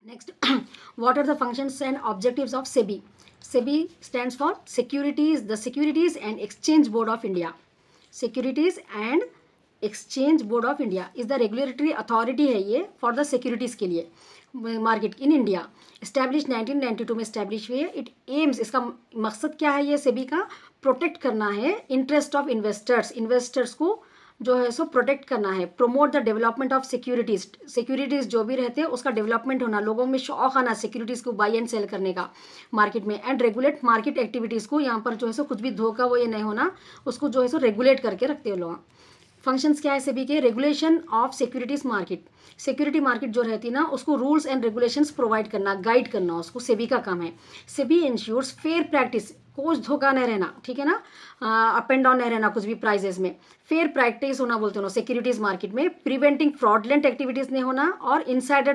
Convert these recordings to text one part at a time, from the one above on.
Next, what are the functions and objectives of SEBI? SEBI stands for Securities, the Securities and Exchange Board of India. Securities and Exchange Board of India is the regulatory authority है ये for the securities के लिए market in India. Established 1992 में establish हुई है. It aims, इसका मकसद क्या है ये सेबी का? प्रोटेक्ट करना है इंटरेस्ट ऑफ इन्वेस्टर्स को जो है सो प्रोटेक्ट करना है. Promote the development of securities जो भी रहते हैं उसका डेवलपमेंट होना, लोगों में शौक आना सिक्योरिटीज़ को बाई एंड सेल करने का मार्केट में. एंड रेगुलेट मार्केट एक्टिविटीज़ को, यहाँ पर जो है सो कुछ भी धोखा वो ये नहीं होना, उसको जो है सो रेगुलेट करके रखते हैं लोग. फंक्शंस क्या है सेबी के? Regulation of securities market. Security market जो रहती है ना उसको रूल्स एंड रेगुलेशंस प्रोवाइड करना, गाइड करना, उसको सेबी का काम है. सेबी इंश्योर्स फेयर प्रैक्टिस, कुछ धोखा नहीं रहना, ठीक है ना, अप एंड डाउन नहीं रहना कुछ भी प्राइजेस में. फेयर प्रैक्टिस होना बोलते हो सिक्योरिटीज़ मार्केट में. प्रिवेंटिंग फ्रॉडलेंट एक्टिविटीज़ नहीं होना. और इनसाइडर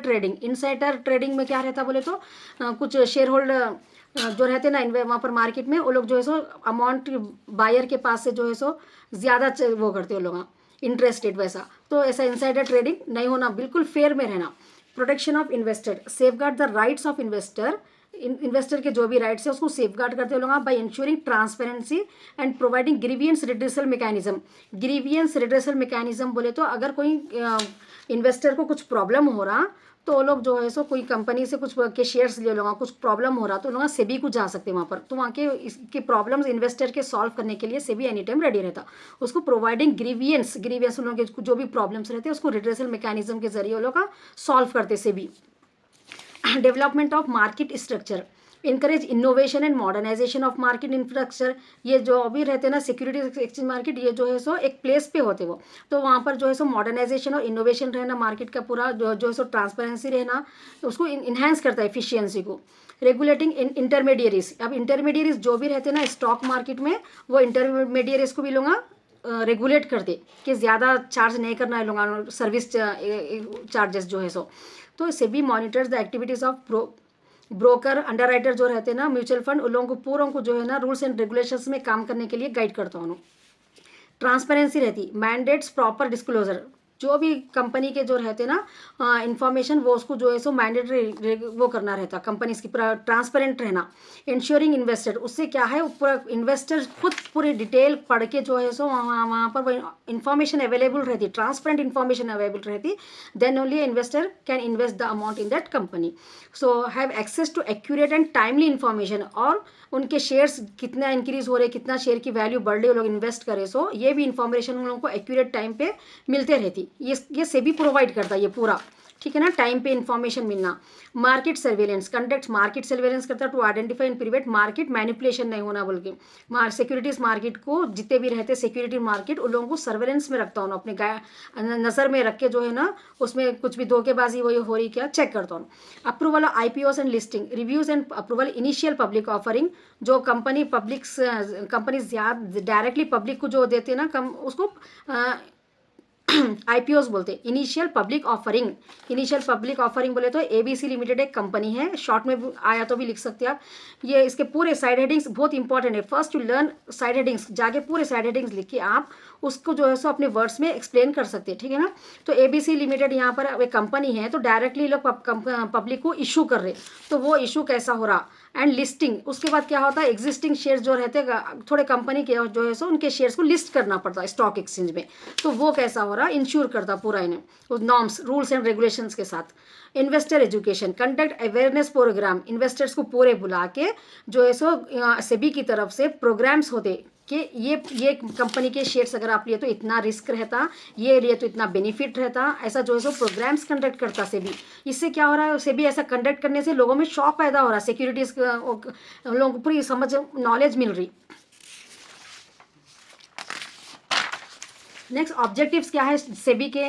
ट्रेडिंग में क्या रहता बोले तो कुछ शेयर होल्डर जो रहते ना वहाँ पर मार्केट में, वो लोग जो है सो अमाउंट बायर के पास से जो है सो ज़्यादा वो करते हो लोग इंटरेस्टेड वैसा. तो ऐसा इनसाइडर ट्रेडिंग नहीं होना, बिल्कुल फेयर में रहना. Protection of investor, safeguard the rights of investor के जो भी राइट्स है उसको सेफगार्ड करते हो लोग by ensuring transparency and providing grievance redressal mechanism. Grievance redressal mechanism बोले तो अगर कोई इन्वेस्टर को कुछ प्रॉब्लम हो रहा तो वो लोग जो है सो कोई कंपनी से कुछ के शेयर्स ले लोग, कुछ प्रॉब्लम हो रहा तो लोग सेबी को जा सकते हैं वहाँ पर. तो वहाँ के इसके प्रॉब्लम्स इन्वेस्टर के सॉल्व करने के लिए सेबी एनी टाइम रेडी रहता. उसको प्रोवाइडिंग ग्रीवियंस लोगों के जो भी प्रॉब्लम्स रहते हैं उसको रिड्रेसल मैकेनिज्म के जरिए वो लोग का सॉल्व करते SEBI. Development of market structure, encourage innovation and modernisation of market infrastructure. ये जो अभी रहते हैं ना सिक्योरिटीज एक्सचेंज मार्केट, ये जो है सो एक प्लेस पे होते वो, तो वहाँ पर जो है सो मॉडर्नाइजेशन और इनोवेशन रहना, मार्केट का पूरा जो है सो ट्रांसपेरेंसी रहना, उसको इन्हांस करता है एफिशिएंसी को. रेगुलेटिंग इंटरमीडियरीज, अब इंटरमीडियरीज जो भी रहते हैं ना स्टॉक मार्केट में, वो इंटरमीडियरीज को भी लोग रेगुलेट करते कि ज़्यादा चार्ज नहीं करना है लोग, सर्विस चार्जेस जो है सो. तो SEBI monitors the activities of broker, underwriter जो रहते हैं ना म्यूचुअल फंड, उन लोगों को पूरों को जो है ना रूल्स एंड रेगुलेशंस में काम करने के लिए गाइड करता हूँ. ट्रांसपेरेंसी रहती, मैंडेट्स प्रॉपर डिस्क्लोजर, जो भी कंपनी के जो रहते ना इंफॉर्मेशन वो उसको जो है सो मैंडेटरी वो करना रहता, कंपनीज की ट्रांसपेरेंट रहना. इंश्योरिंग इन्वेस्टर, उससे क्या है पूरा इन्वेस्टर खुद पूरी डिटेल पढ़ के जो है सो वहाँ पर वो इन्फॉर्मेशन अवेलेबल रहती, ट्रांसपेरेंट इन्फॉर्मेशन अवेलेबल रहती. Then only investor can invest the amount in that company. So have access to accurate and timely information. और उनके शेयर्स कितना इंक्रीज हो रहे, कितना शेयर की वैल्यू बढ़ रही, वो लोग इन्वेस्ट करें सो ये भी इन्फॉर्मेशन उन लोगों को एक्यूरेट टाइम पे मिलते रहती. ये सेबी प्रोवाइड करता है ये पूरा, ठीक है ना, टाइम पे इन्फॉर्मेशन मिलना. Market surveillance, conduct market surveillance करता है to identify and prevent market manipulation नहीं होना बोल के. सिक्योरिटीज मार्केट को जितने भी रहते सिक्योरिटी मार्केट, उन लोगों को सर्वेलेंस में रखता हूँ, अपने नज़र में रख के जो है ना उसमें कुछ भी धोखेबाजी वो हो रही क्या चेक करता हूँ. Approval of IPOs and listing, reviews and approval initial public offering, जो कंपनी डायरेक्टली पब्लिक को जो देते हैं ना उसको IPOs बोलते हैं, initial public offering. Initial public offering बोले तो ABC लिमिटेड एक कंपनी है, शॉर्ट में आया तो भी लिख सकते हैं आप. ये इसके पूरे साइड हेडिंग्स बहुत इंपॉर्टेंट है. First to learn side headings, जाके पूरे साइड हेडिंग्स लिख के आप उसको जो है सो अपने वर्ड्स में एक्सप्लेन कर सकते हैं, ठीक है ना. तो ABC लिमिटेड यहाँ पर एक कंपनी है, तो डायरेक्टली लोग पब्लिक को इशू कर रहे, तो वो इशू कैसा हो रहा. एंड लिस्टिंग, उसके बाद क्या होता है, एग्जिस्टिंग शेयर्स जो रहते हैं थोड़े कंपनी के जो है सो उनके शेयर्स को लिस्ट करना पड़ता है स्टॉक एक्सचेंज में, तो वो कैसा हो रहा इंश्योर करता पूरा इन्हें उस नॉर्म्स रूल्स एंड रेगुलेशंस के साथ. Investor education, conduct awareness program, investors को पूरे बुला के जो है सो सेबी की तरफ से प्रोग्राम्स होते कि ये कंपनी के शेयर्स अगर आप लिए तो इतना रिस्क रहता, ये लिए तो इतना बेनिफिट रहता, ऐसा जो है सो प्रोग्राम्स कंडक्ट करता सेबी. इससे क्या हो रहा है, सेबी ऐसा कंडक्ट करने से लोगों में शौक पैदा हो रहा है, सिक्योरिटीज़ लोगों को पूरी समझ नॉलेज मिल रही. नेक्स्ट ऑब्जेक्टिव्स क्या है सेबी के,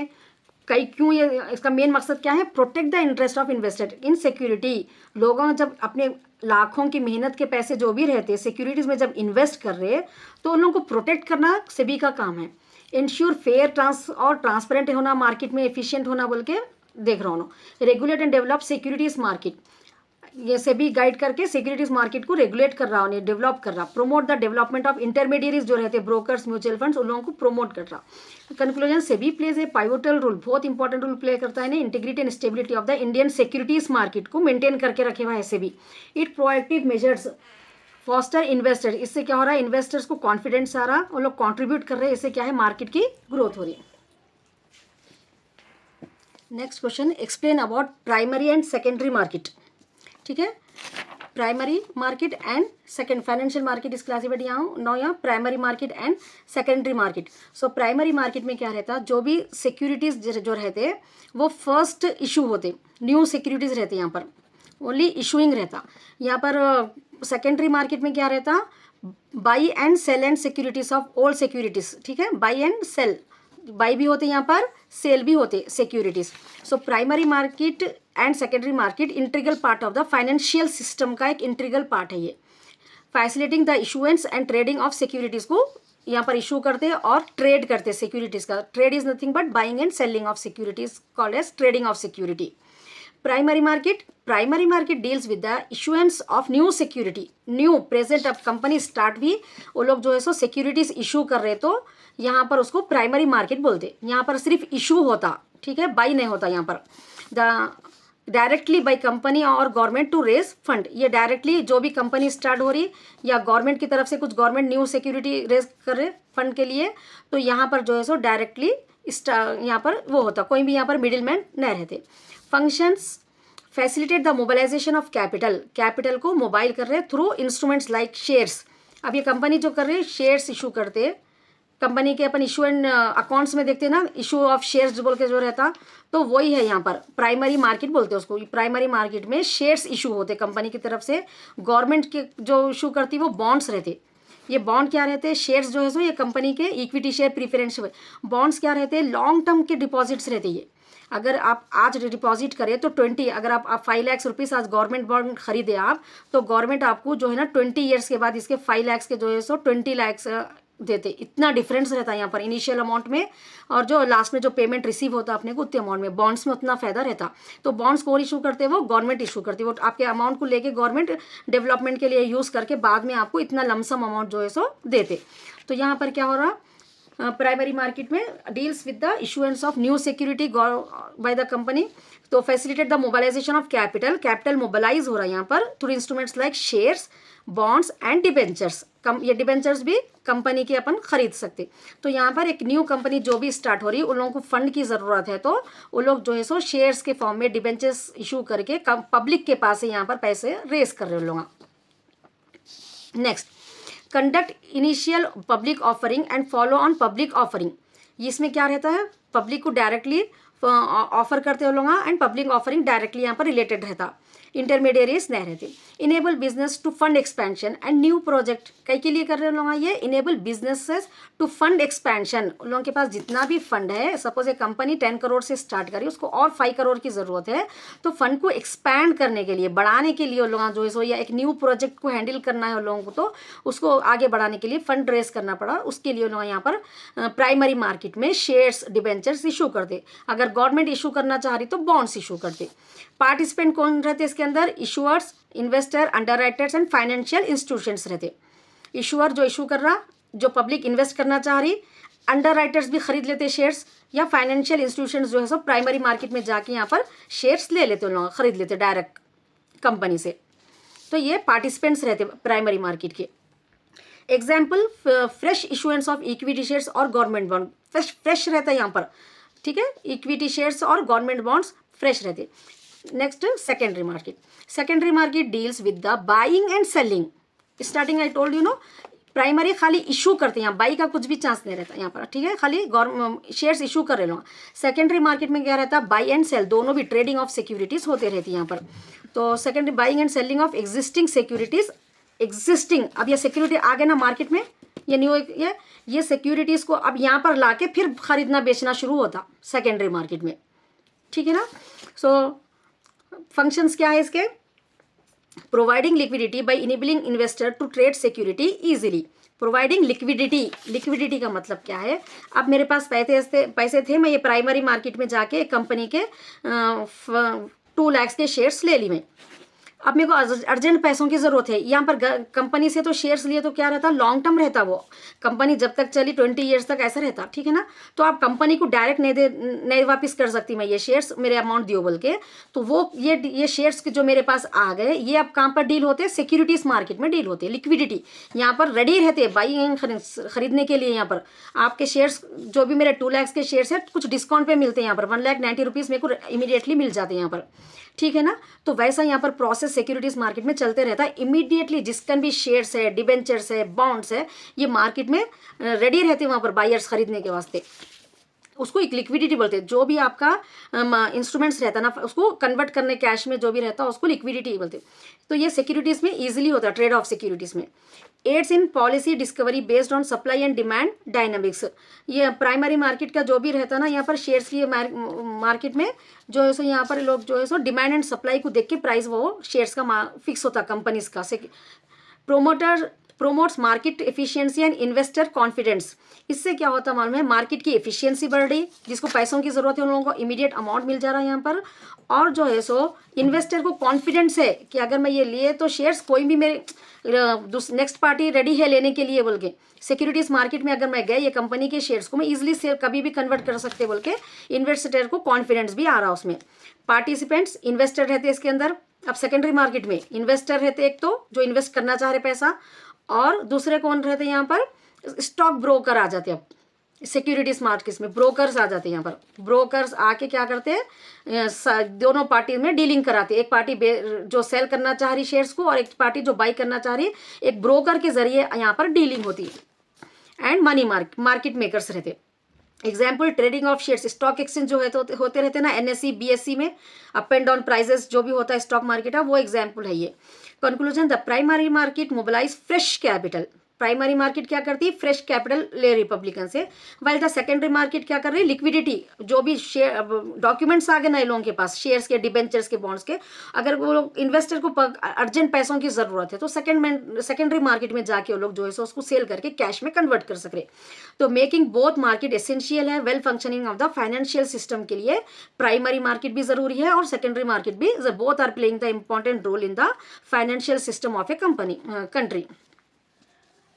कई क्यों ये इसका मेन मकसद क्या है, protect the interest of investor in security. लोगों जब अपने लाखों की मेहनत के पैसे जो भी रहते हैं सिक्योरिटीज़ में जब इन्वेस्ट कर रहे तो उन लोगों को प्रोटेक्ट करना सेबी का काम है. इंश्योर फेयर ट्रांसपेरेंट होना, मार्केट में एफिशिएंट होना बोल के देख रहा हूँ. Regulate and develop securities market, ये सेबी गाइड करके सिक्योरिटीज मार्केट को रेगुलेट कर रहा, उन्हें डेवलप कर रहा, promote the development of intermediaries जो रहते हैं ब्रोकर्स, म्यूचुअल फंड्स, उन लोगों को प्रोमोट कर रहा. Conclusion, SEBI plays a pivotal role, बहुत इंपॉर्टेंट रोल प्ले करता है ना integrity and stability of the Indian securities market को मेंटेन करके रखे हुआ है SEBI. It proactive measures foster investor, इससे क्या हो रहा है, इन्वेस्टर्स को कॉन्फिडेंस आ रहा, वो लोग कॉन्ट्रीब्यूट कर रहे हैं, इससे क्या है, मार्केट की ग्रोथ हो रही है. Next question, explain about primary and secondary market. ठीक है, primary market and second financial market इस क्लासिफाइड यहाँ primary market and secondary market. So primary market में क्या रहता, जो भी सिक्योरिटीज जो रहते वो फर्स्ट इशू होते, न्यू सिक्योरिटीज रहते, यहाँ पर ओनली इशूइंग रहता. यहाँ पर सेकेंडरी मार्केट में क्या रहता, buy and sell and securities of all securities. ठीक है, बाई एंड सेल, बाई भी होते यहाँ पर, सेल भी होते securities. So primary market and secondary market integral part of the financial system का एक इंटीग्रल पार्ट है ये. Facilitating the issuance and trading of securities को यहाँ पर इशू करते और ट्रेड करते सिक्योरिटीज का. Trade is nothing but buying and selling of securities called as trading of security. Primary market deals with the issuance of new security. New present अब company start भी, वो लोग जो है सो सिक्योरिटीज इशू कर रहे, तो यहाँ पर उसको प्राइमरी मार्केट बोलते. यहाँ पर सिर्फ इशू होता, ठीक है, बाई नहीं होता. यहाँ पर द डायरेक्टली बाई कंपनी और गवर्नमेंट टू रेज फंड, ये डायरेक्टली जो भी कंपनी स्टार्ट हो रही या गवर्नमेंट की तरफ से कुछ गवर्नमेंट न्यू सिक्योरिटी रेज कर रहे फंड के लिए, तो यहाँ पर जो है सो डायरेक्टली यहाँ पर वो होता, कोई भी यहाँ पर मिडिल मैन नहीं रहते. Functions, facilitate the mobilisation of capital, capital को मोबाइल कर रहे थ्रू इंस्ट्रूमेंट्स लाइक शेयर्स. अब ये कंपनी जो कर रही है शेयर्स इशू करते, कंपनी के अपन इशू एंड अकाउंट्स में देखते हैं ना, इशू ऑफ शेयर्स जो बोल के जो रहता, तो वही है यहाँ पर प्राइमरी मार्केट बोलते हैं उसको. प्राइमरी मार्केट में शेयर्स इशू होते कंपनी की तरफ से, गवर्नमेंट के जो इशू करती वो बॉन्ड्स रहते. ये बॉन्ड क्या रहते हैं, शेयर्स जो है सो ये कंपनी के इक्विटी शेयर प्रीफरेंस. बॉन्ड्स क्या रहते हैं, लॉन्ग टर्म के डिपॉजिट्स रहते. ये अगर आप आज डिपॉजिट करें तो 20, अगर आप 5 लाख रुपीज़ आज गवर्नमेंट बॉन्ड खरीदे आप, तो गवर्नमेंट आपको जो है ना 20 ईयर्स के बाद इसके 5 लाख के जो है सो 20 लाख देते. इतना डिफरेंस रहता है यहाँ पर इनिशियल अमाउंट में और जो लास्ट में जो पेमेंट रिसीव होता है अपने को उतने अमाउंट में. बॉन्ड्स में उतना फायदा रहता. तो बॉन्ड्स कौन इशू करते हैं, वो गवर्नमेंट इशू करती है. वो आपके अमाउंट को लेके गवर्नमेंट डेवलपमेंट के लिए यूज़ करके बाद में आपको इतना लमसम अमाउंट जो है सो देते. तो यहाँ पर क्या हो रहा, प्राइमरी मार्केट में deals with the issuance of new security by the company. तो facilitate the mobilisation of capital, capital mobilise हो रहा है यहाँ पर through instruments like shares, bonds and debentures. ये डिबेंचर्स भी कंपनी के अपन खरीद सकते. तो यहाँ पर एक न्यू कंपनी जो भी स्टार्ट हो रही है उन लोगों को फंड की ज़रूरत है, तो वो लोग जो है सो शेयर्स के फॉर्म में डिबेंचर्स इशू करके पब्लिक के पास से यहाँ पर पैसे रेस कर रहे हैं लोग. Next, conduct initial public offering and follow on public offering. इसमें क्या रहता है, पब्लिक को डायरेक्टली ऑफर करते हो लोग एंड पब्लिक ऑफरिंग डायरेक्टली यहाँ पर रिलेटेड रहता, इंटरमीडिएरीज नहीं रहते. Enable business to fund expansion and new project, कई के लिए कर रहे हो लोग ये, enable businesses to fund expansion. उन लोगों के पास जितना भी फंड है, सपोज एक कंपनी 10 करोड़ से स्टार्ट करी, उसको और 5 करोड़ की ज़रूरत है, तो फंड को एक्सपैंड करने के लिए, बढ़ाने के लिए लोग जो है सो, या एक न्यू प्रोजेक्ट को हैंडल करना है लोगों को, तो उसको आगे बढ़ाने के लिए फंड रेस करना पड़ा. उसके लिए लोग यहाँ पर प्राइमरी मार्केट में शेयर्स, डिबेंचर्स इशू करते. अगर गवर्नमेंट इशू करना चाह रही तो बॉन्ड्स इशू करते. पार्टिसिपेंट कौन रहते इसके अंदर, issuers, investor, underwriters and financial institutions रहते. इशूअर जो इशू कर रहा, जो पब्लिक इन्वेस्ट करना चाह रही, अंडरराइटर्स भी खरीद लेते शेयर्स, या फाइनेंशियल इंस्टीट्यूशंस जो है सब प्राइमरी मार्केट में जाके यहाँ पर शेयर्स ले लेते, लोग खरीद लेते डायरेक्ट कंपनी से. तो ये पार्टिसिपेंट्स रहते प्राइमरी मार्केट के. Example, fresh issuance of equity shares और गवर्नमेंट बॉन्ड. फ्रेश रहता है यहाँ पर, ठीक है, इक्विटी शेयर्स और गवर्नमेंट बॉन्ड्स फ्रेश रहते. Next, secondary market. Secondary market deals with the buying and selling. Starting I told you know, primary खाली इशू करते हैं, यहाँ बाई का कुछ भी चांस नहीं रहता यहाँ पर, ठीक है, खाली शेयर्स इशू कर रहे लोग. सेकेंडरी मार्केट में क्या रहता है, बाई एंड सेल, दोनों भी ट्रेडिंग ऑफ सिक्योरिटीज होते रहती है यहाँ पर. तो secondary buying and selling of existing securities. Existing, अब ये सिक्योरिटी आ गए ना मार्केट में, ये न्यू ये सिक्योरिटीज को अब यहाँ पर लाके फिर खरीदना बेचना शुरू होता सेकेंडरी मार्केट में, ठीक है ना. सो फंक्शंस क्या है इसके, providing liquidity by enabling investor to trade security easily. Providing liquidity, liquidity का मतलब क्या है, अब मेरे पास पैसे थे, मैं ये प्राइमरी मार्केट में जाके कंपनी के 2 लाख के शेयर्स ले ली मैं. अब मेरे को अर्जेंट पैसों की ज़रूरत है, यहाँ पर कंपनी से तो शेयर्स लिए तो क्या रहता, लॉन्ग टर्म रहता, वो कंपनी जब तक चली 20 ईयर्स तक ऐसा रहता, ठीक है ना। तो आप कंपनी को डायरेक्ट नहीं वापस कर सकती मैं ये शेयर्स, मेरे अमाउंट दियो बोल के। तो वो ये शेयर्स जो मेरे पास आ गए, ये अब कहाँ पर डील होते हैं, सिक्योरिटीज मार्केट में डील होते हैं। लिक्विडिटी यहाँ पर रेडी रहते हैं बाइंग खरीदने के लिए। यहाँ पर आपके शेयर्स जो भी मेरे 2 लाख के शेयर्स है, कुछ डिस्काउंट पे मिलते हैं यहाँ पर, 1,90,000 रुपीज़ मेरे को इमीडिएटली मिल जाते हैं यहाँ पर, ठीक है ना। तो वैसा यहाँ पर प्रोसेस सिक्योरिटीज मार्केट में चलते रहता है। इमीडिएटली जिसका भी शेयर्स है, डिबेंचर्स है, बॉन्ड्स है, ये मार्केट में रेडी रहते हैं वहाँ पर बायर्स खरीदने के वास्ते। उसको एक लिक्विडिटी बोलते हैं। जो भी आपका इंस्ट्रूमेंट्स रहता है ना, उसको कन्वर्ट करने कैश में जो भी रहता है उसको लिक्विडिटी बोलते हैं। तो ये सिक्योरिटीज़ में ईजिली होता है, ट्रेड ऑफ सिक्योरिटीज़ में। Aids in policy discovery based on supply and demand dynamics. ये प्राइमरी मार्केट का जो भी रहता है ना, यहाँ पर शेयर्स की मार्केट में जो है सो यहाँ पर लोग जो है सो डिमांड एंड सप्लाई को देख के प्राइस वो शेयर्स का फिक्स होता है कंपनीज का। Promotes market efficiency and investor confidence. इससे क्या होता है मालूम है, मार्केट की एफिशिएंसी बढ़ रही, जिसको पैसों की जरूरत है उन लोगों को इमीडिएट अमाउंट मिल जा रहा है यहाँ पर। और जो है सो इन्वेस्टर को कॉन्फिडेंस है कि अगर मैं ये लिए तो शेयर्स कोई भी मेरे नेक्स्ट पार्टी रेडी है लेने के लिए बोल के। सिक्योरिटीज मार्केट में अगर मैं गए ये कंपनी के शेयर्स को मैं इजिली सेल कभी भी कन्वर्ट कर सकते बोल के इन्वेस्टर को कॉन्फिडेंस भी आ रहा उसमें। पार्टिसिपेंट्स इन्वेस्टर रहते इसके अंदर। अब सेकेंडरी मार्केट में इन्वेस्टर रहते एक तो जो इन्वेस्ट करना चाह रहे पैसा, और दूसरे कौन रहते हैं यहाँ पर, स्टॉक ब्रोकर आ जाते हैं। अब सिक्योरिटीज मार्केट्स में ब्रोकर्स आ जाते हैं। यहाँ पर ब्रोकर्स आके क्या करते हैं, दोनों पार्टी में डीलिंग कराते हैं। एक पार्टी जो सेल करना चाह रही शेयर्स को और एक पार्टी जो बाई करना चाह रही है, एक ब्रोकर के जरिए यहाँ पर डीलिंग होती है। एंड मनी मार्केट मेकर्स रहते हैं। Example trading of shares, stock exchange जो है तो होते रहते हैं ना, NSE BSE में अप एंड डाउन प्राइजेस जो भी होता है स्टॉक मार्केट का, वो एग्जाम्पल है ये। Conclusion, the primary market mobilise fresh capital. Primary market क्या करती है, फ्रेश कैपिटल ले रिपब्लिकन से। वाइल द सेकेंडरी मार्केट क्या कर रही है, लिक्विडिटी, जो भी शेयर डॉक्यूमेंट्स आ गए ना लोगों के पास, शेयर्स के, डिबेंचर्स के, बॉन्ड्स के, अगर वो लोग इन्वेस्टर को अर्जेंट पैसों की जरूरत है तो सेकेंडरी मार्केट में जाके वो लोग जो है सो उसको सेल करके कैश में कन्वर्ट कर सके। तो मेकिंग बोथ मार्केट एसेंशियल है well functioning of the financial system के लिए। प्राइमरी मार्केट भी जरूरी है और सेकेंडरी मार्केट भी, both are playing the important role in the financial system of a country.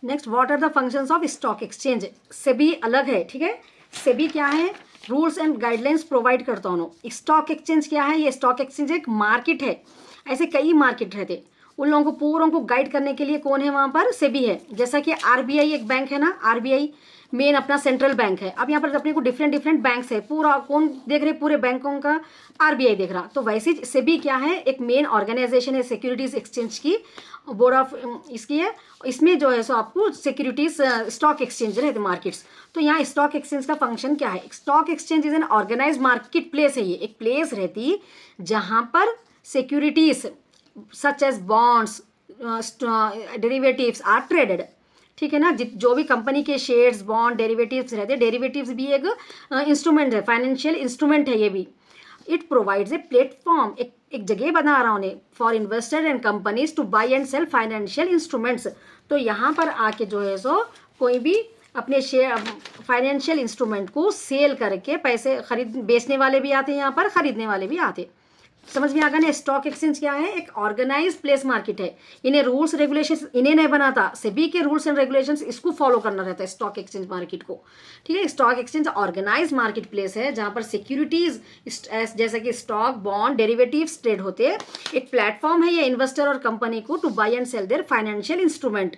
Next, what are the functions of stock exchange. SEBI अलग है, ठीक है। सेबी क्या है, रूल्स एंड गाइडलाइंस प्रोवाइड करता हूँ। स्टॉक एक्सचेंज क्या है, ये स्टॉक एक्सचेंज एक मार्केट है। ऐसे कई मार्केट रहते, उन लोगों को पूरों को गाइड करने के लिए कौन है वहाँ पर, सेबी है। जैसा कि RBI एक बैंक है ना, RBI मेन अपना सेंट्रल बैंक है। अब यहाँ पर अपने को डिफरेंट बैंक्स है, पूरा कौन देख रहे, पूरे बैंकों का RBI देख रहा। तो वैसे सेबी क्या है, एक मेन ऑर्गेनाइजेशन है सिक्योरिटीज एक्सचेंज की, बोर्ड ऑफ इसकी है। इसमें जो है सो आपको सिक्योरिटीज स्टॉक एक्सचेंज रहते मार्केट्स। तो यहाँ स्टॉक एक्सचेंज का फंक्शन क्या है, stock exchange is an organise market place है। ये एक प्लेस रहती जहाँ पर securities such as bonds, derivatives are traded, ठीक है ना। जो भी कंपनी के शेयर्स, बॉन्ड, डेरिवेटिव्स रहते हैं, डेरिवेटिव्स भी एक इंस्ट्रूमेंट है, फाइनेंशियल इंस्ट्रूमेंट है ये भी। इट प्रोवाइड्स ए प्लेटफॉर्म, एक जगह बना रहा उन्हें for investor and companies to buy and sell financial instruments. तो यहाँ पर आके जो है सो कोई भी अपने शेयर फाइनेंशियल इंस्ट्रूमेंट को सेल करके पैसे खरीद, बेचने वाले भी आते हैं यहाँ पर, खरीदने वाले भी आते। समझ में आ गया ना। स्टॉक एक्सचेंज क्या है, एक ऑर्गेनाइज प्लेस मार्केट है। इन्हें रूल्स रेगुलेशंस इन्हें नहीं बनाता, सेबी के रूल्स एंड रेगुलेशंस इसको फॉलो करना रहता है स्टॉक एक्सचेंज मार्केट को, ठीक है। Stock exchange organise market place है जहां पर सिक्योरिटीज जैसे कि स्टॉक, बॉन्ड, डेरिवेटिव्स ट्रेड होते हैं। एक प्लेटफॉर्म है ये इन्वेस्टर और कंपनी को to buy and sell their financial instrument.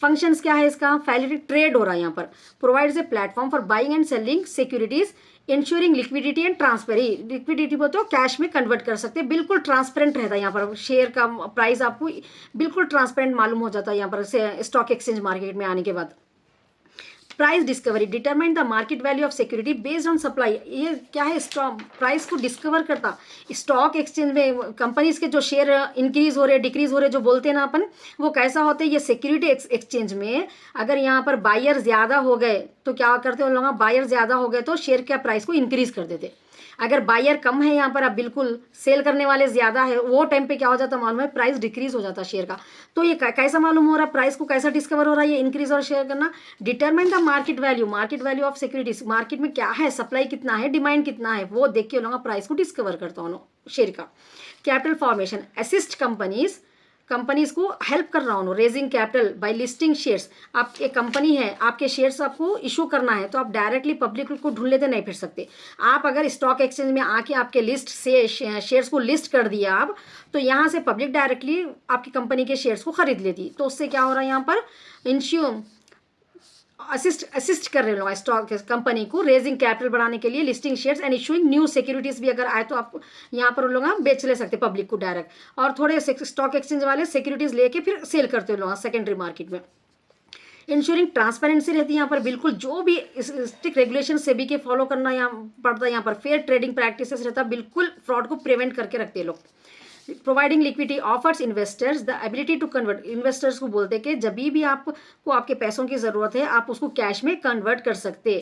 Functions क्या है इसका, फैसिलिटी ट्रेड हो रहा है यहाँ पर, provides a platform for buying and selling securities, ensuring liquidity and transparency. Liquidity को तो कैश में कन्वर्ट कर सकते हैं, बिल्कुल ट्रांसपेरेंट रहता है यहाँ पर। शेयर का प्राइस आपको बिल्कुल ट्रांसपेरेंट मालूम हो जाता है यहाँ पर स्टॉक एक्सचेंज मार्केट में आने के बाद। Price discovery, determine the market value of security based on supply. ये क्या है, स्टॉक प्राइस को डिस्कवर करता। स्टॉक एक्सचेंज में कंपनीज के जो शेयर इंक्रीज हो रहे, डिक्रीज हो रहे, जो बोलते हैं ना अपन, वो कैसा होते हैं, ये सिक्योरिटी एक्सचेंज में अगर यहाँ पर बायर ज़्यादा हो गए तो क्या करते हैं उन लोग, बायर ज़्यादा हो गए तो शेयर के प्राइस को इंक्रीज कर देते। अगर बायर कम है यहाँ पर, अब बिल्कुल सेल करने वाले ज़्यादा है, वो टाइम पे क्या हो जाता मालूम है, प्राइस डिक्रीज हो जाता शेयर का। तो ये कैसा मालूम हो रहा है, प्राइस को कैसा डिस्कवर हो रहा है, ये इंक्रीज और शेयर करना। Determine the market value of securities. Market में क्या है, सप्लाई कितना है, डिमांड कितना है, वो देख के लोग प्राइस को डिस्कवर करता हूँ। शेयर का। कैपिटल फॉर्मेशन, असिस्ट कंपनीज को हेल्प कर रहा हूँ raising capital by listing shares. आप एक कंपनी है, आपके शेयर्स आपको इशू करना है तो आप डायरेक्टली पब्लिक को ढूंढ लेते नहीं फिर सकते। आप अगर स्टॉक एक्सचेंज में आके आपके लिस्ट से शेयर्स को लिस्ट कर दिया आप, तो यहाँ से पब्लिक डायरेक्टली आपकी कंपनी के शेयर्स को खरीद लेती। तो उससे क्या हो रहा है, यहाँ पर इंश्योर असिस्ट कर रहे लोग स्टॉक कंपनी को रेजिंग कैपिटल बढ़ाने के लिए, listing shares and issuing new securities भी अगर आए तो आप यहाँ पर लोग बेच ले सकते पब्लिक को डायरेक्ट। और थोड़े स्टॉक एक्सचेंज वाले सिक्योरिटीज लेके फिर सेल करते लोग सेकेंडरी मार्केट में। इंश्योरिंग ट्रांसपेरेंसी रहती है यहाँ पर, बिल्कुल जो भी स्ट्रिक्ट रेगुलेशन सेबी के फॉलो करना यहाँ पड़ता है। यहाँ पर फेयर ट्रेडिंग प्रैक्टिसेस रहता है, बिल्कुल फ्रॉड को प्रिवेंट करके रखते हैं लोग। Providing liquidity offers investors the ability to convert, investors को बोलते हैं कि जब भी आपको आपके पैसों की ज़रूरत है आप उसको कैश में कन्वर्ट कर सकते।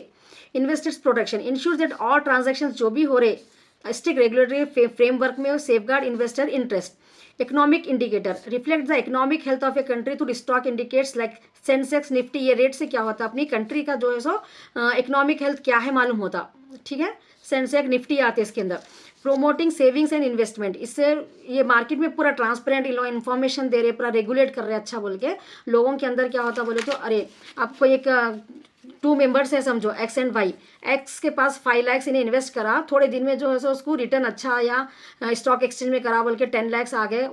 Investors protection ensure that all transaction जो भी हो रहे स्ट्रिक्ट रेगुलेटरी फ्रेमवर्क में safeguard investor interest. Economic indicator reflect the economic health of a country through stock indicates like Sensex Nifty. ये रेट से क्या होता है, अपनी कंट्री का जो है सो इकोनॉमिक हेल्थ क्या है मालूम होता, ठीक है। सेंसेक्स निफ्टी आते हैं इसके अंदर। प्रोमोटिंग सेविंग्स एंड इन्वेस्टमेंट, इससे ये मार्केट में पूरा ट्रांसपेरेंट इन्फॉर्मेशन दे रहे, पूरा रेगुलेट कर रहे हैं अच्छा बोल के। लोगों के अंदर क्या होता बोले तो, अरे आपको एक 2 मेंबर्स है समझो, एक्स एंड वाई। एक्स के पास 5 लाख इन्हें इन्वेस्ट करा, थोड़े दिन में जो है सो उसको रिटर्न अच्छा या स्टॉक एक्सचेंज में करा बोल के 10 लाख आ गए,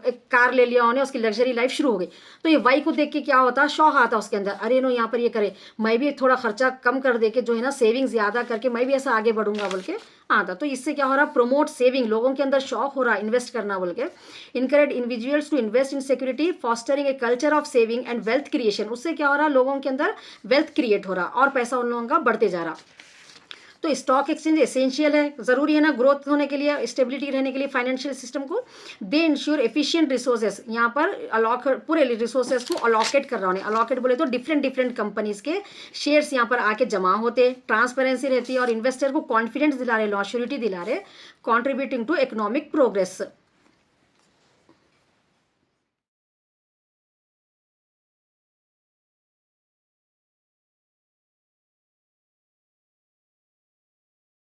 एक कार ले लिया उन्हें, उसकी लग्जरी लाइफ शुरू हो गई। तो ये वाई को देख के क्या होता, शौक आता उसके अंदर, अरे नो यहाँ पर ये करे, मैं भी थोड़ा खर्चा कम कर दे के जो है ना सेविंग ज़्यादा करके मैं भी ऐसा आगे बढ़ूंगा बोल के आता। तो इससे क्या हो रहा, प्रमोट सेविंग, लोगों के अंदर शौक हो रहा इन्वेस्ट करना बोल के। Encourage individuals to invest in security fostering a culture of saving and wealth creation. उससे क्या हो रहा, लोगों के अंदर वेल्थ क्रिएट हो रहा और पैसा उन लोगों का बढ़ते जा रहा। तो स्टॉक एक्सचेंज एसेंशियल है, ज़रूरी है ना ग्रोथ होने के लिए, स्टेबिलिटी रहने के लिए फाइनेंशियल सिस्टम को। दे इंश्योर एफिशिएंट रिसोर्सेज, यहाँ पर पूरे रिसोर्सेज को अलॉकेट कर रहा हूँ। अलॉकेट बोले तो डिफरेंट कंपनीज के शेयर्स यहाँ पर आके जमा होते, ट्रांसपेरेंसी रहती है और इन्वेस्टर को कॉन्फिडेंस दिला रहे, श्योरिटी दिला रहे, कॉन्ट्रीब्यूटिंग टू इकोनॉमिक प्रोग्रेस।